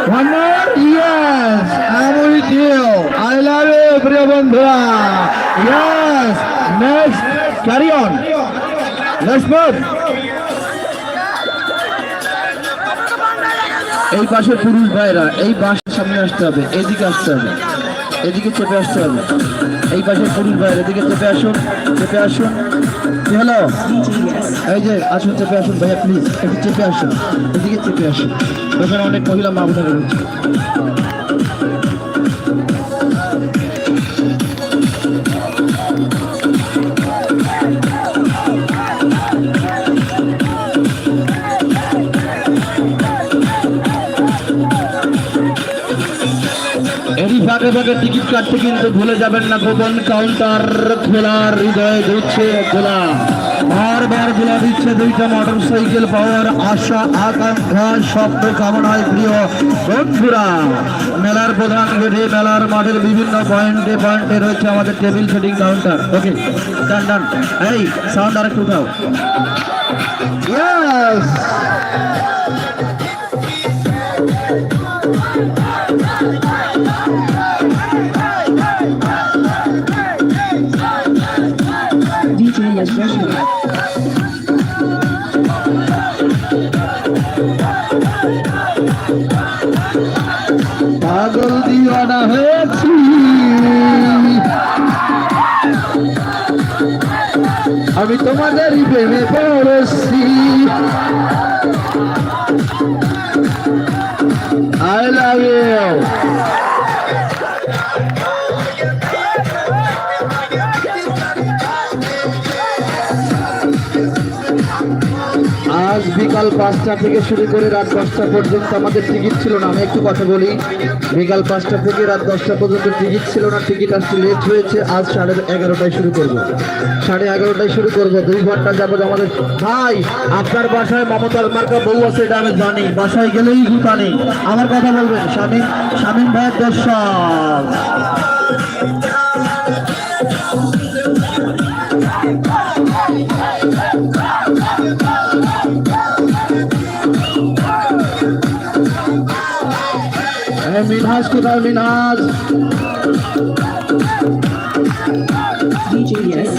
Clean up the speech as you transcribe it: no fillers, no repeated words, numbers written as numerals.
One more? Yes, I'm with you. I love you, প্রিয় বন্ধুরা। Yes, next, carry on. Let's move. এই পাশে পুরুষ ভাইরা এই বাসের সামনে আসতে হবে, এদিকে আসতে হবে, এদিকে চেপে আসতে হবে। এই পাশে পুরুষ ভাইরা এদিকে চেপে আসুন, চেপে আসুন। কি হলো? এই যে আসুন, চেপে আসুন ভাইয়া, প্লিজ একটু চেপে আসুন, এদিকে চেপে আসুন। ওখানে অনেক মহিলা মা বোনেরা রয়েছে। এরই ফাঁকে ফাঁকে টিকিট কাটতে কিন্তু ভুলে যাবেন না, গোপন কাউন্টার খোলার হৃদয় দিচ্ছে খোলা, বারবার খোলা দিচ্ছে দুইটা মোটর সাইকেল পাওয়ার আশা আকাঙ্ক্ষা স্বপ্ন কামনায় প্রিয় বন্ধুরা। মেলার প্রধান গেটে মেলার মাঠের বিভিন্ন পয়েন্টে পয়েন্টে রয়েছে আমাদের টেবিল সেটিং কাউন্টার। ওকে, ডান ডান। এই সাউন্ড আরেকটু উঠাও। Yes, DJ Yashvashna. পাগল দিওয়ানা হয়েছি, আমি তোমাদের প্রেমে পড়েছি। I love you. আজ বিকাল 5টা থেকে শুরু করে রাত 10টা পর্যন্ত আমাদের টিকিট ছিল না। আমি একটু কথা বলি, বিকাল 5টা থেকে রাত 10টা পর্যন্ত টিকিট ছিল না, টিকিট আসতে লেট হয়েছে। আজ 11:30টায় শুরু করবো, 11:30টায় শুরু করবো, 2 ঘন্টা যাবো আমাদের। ভাই, আপনার বাসায় মমতার মার্কা বউ আছে এটা আমি জানি, বাসায় গেলেই গুতানি। আমার কথা বলবেন শামীম ভাইয়ের দর্শক। মিনহাজ কোথায়? Minhaj DJ Yes.